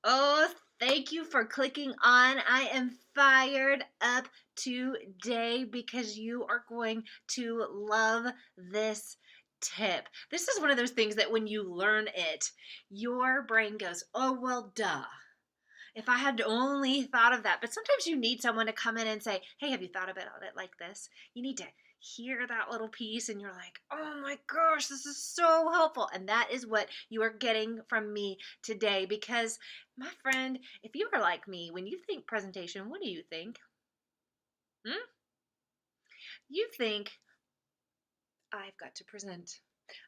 Oh, thank you for clicking on. I am fired up today because you are going to love this tip. This is one of those things that when you learn it, your brain goes, oh, well, duh. If I had only thought of that. But sometimes you need someone to come in and say, hey, have you thought about it like this? You need to hear that little piece and you're like, oh my gosh, this is so helpful. And that is what you are getting from me today because, my friend, if you are like me, when you think presentation, what do you think? Hmm? You think, I've got to present.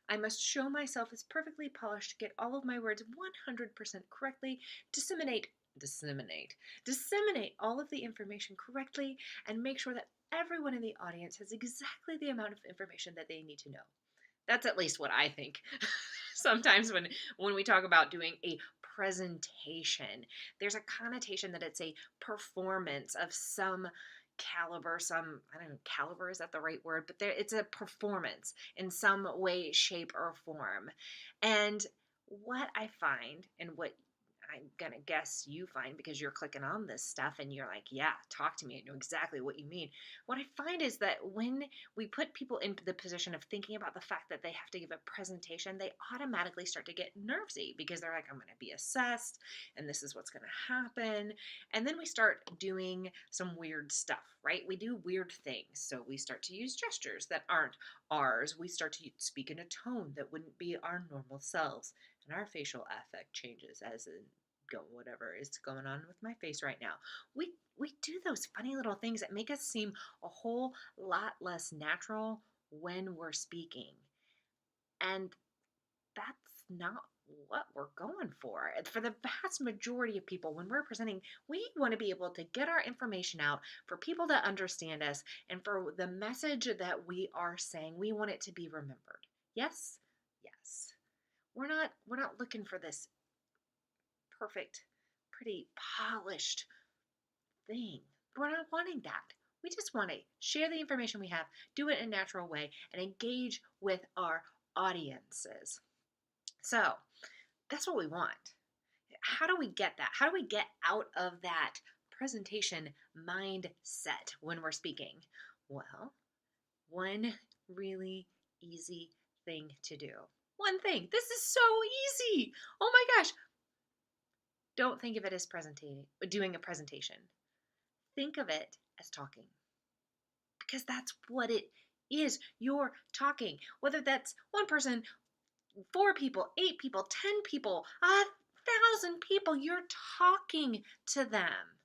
I must show myself as perfectly polished, get all of my words 100% correctly, disseminate, disseminate, disseminate all of the information correctly, and make sure that everyone in the audience has exactly the amount of information that they need to know. That's at least what I think. Sometimes when we talk about doing a presentation, there's a connotation that it's a performance of some caliber, some, I don't know, caliber, is that the right word? But it's a performance in some way, shape, or form. And what I find, and what I'm gonna guess you find because you're clicking on this stuff and you're like, yeah, talk to me. I know exactly what you mean. What I find is that when we put people into the position of thinking about the fact that they have to give a presentation, they automatically start to get nervy because they're like, I'm going to be assessed and this is what's going to happen. And then we start doing some weird stuff, right? We do weird things. So we start to use gestures that aren't ours. We start to speak in a tone that wouldn't be our normal selves. And our facial affect changes as in go whatever is going on with my face right now. We do those funny little things that make us seem a whole lot less natural when we're speaking. And that's not what we're going for. For the vast majority of people, when we're presenting, we want to be able to get our information out for people to understand us and for the message that we are saying, we want it to be remembered. Yes? Yes. We're not looking for this perfect, pretty polished thing. We're not wanting that. We just want to share the information we have, do it in a natural way, and engage with our audiences. So that's what we want. How do we get that? How do we get out of that presentation mindset when we're speaking? Well, one really easy thing to do. One thing. This is so easy. Oh my gosh. Don't think of it as doing a presentation. Think of it as talking because that's what it is. You're talking. Whether that's one person, four people, eight people, 10 people, 1,000 people, you're talking to them.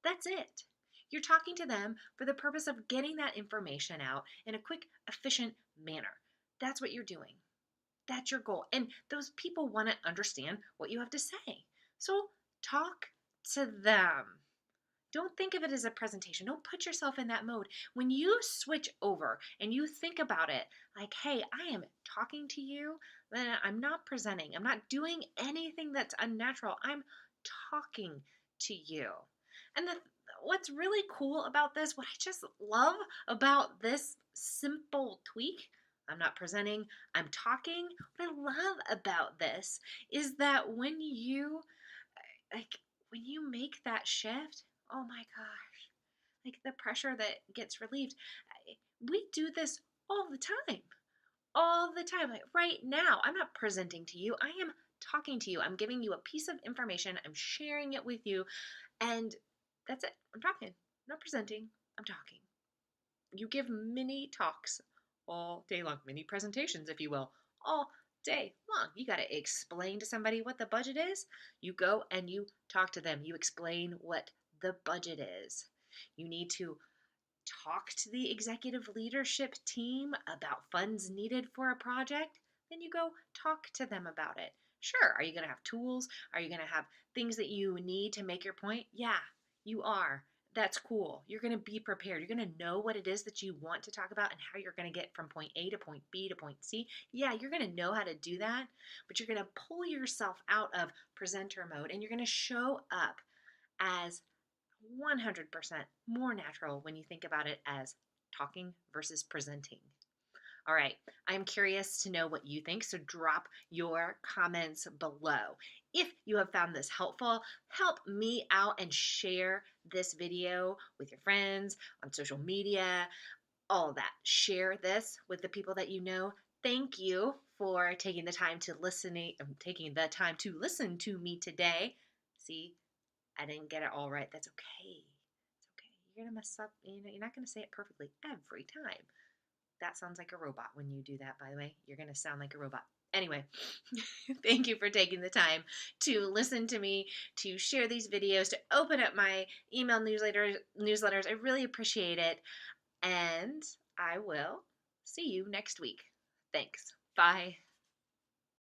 That's it. You're talking to them for the purpose of getting that information out in a quick, efficient manner. That's what you're doing. That's your goal. And those people want to understand what you have to say. So talk to them. Don't think of it as a presentation. Don't put yourself in that mode. When you switch over and you think about it like, hey, I am talking to you, then I'm not presenting. I'm not doing anything that's unnatural. I'm talking to you. And what's really cool about this, what I just love about this simple tweak, I'm not presenting, I'm talking. What I love about this is that like when you make that shift, oh my gosh, like the pressure that gets relieved. We do this all the time. All the time. Like right now, I'm not presenting to you. I am talking to you. I'm giving you a piece of information. I'm sharing it with you. And that's it. I'm talking. I'm not presenting. I'm talking. You give mini talks all day long, mini presentations, if you will, all day long. You got to explain to somebody what the budget is. You go and you talk to them. You explain what the budget is. You need to talk to the executive leadership team about funds needed for a project. Then you go talk to them about it. Sure, are you going to have tools? Are you going to have things that you need to make your point? Yeah, you are. That's cool. You're going to be prepared. You're going to know what it is that you want to talk about and how you're going to get from point A to point B to point C. Yeah, you're going to know how to do that, but you're going to pull yourself out of presenter mode and you're going to show up as 100% more natural when you think about it as talking versus presenting. All right, I'm curious to know what you think, so drop your comments below. If you have found this helpful, help me out and share this video with your friends on social media, all of that. Share this with the people that you know. Thank you for taking the time to listen to me today. See, I didn't get it all right. That's okay. It's okay. You're gonna mess up. You're not gonna say it perfectly every time. That sounds like a robot when you do that, by the way. You're gonna sound like a robot. Anyway, thank you for taking the time to listen to me, to share these videos, to open up my email newsletters. I really appreciate it. And I will see you next week. Thanks. Bye.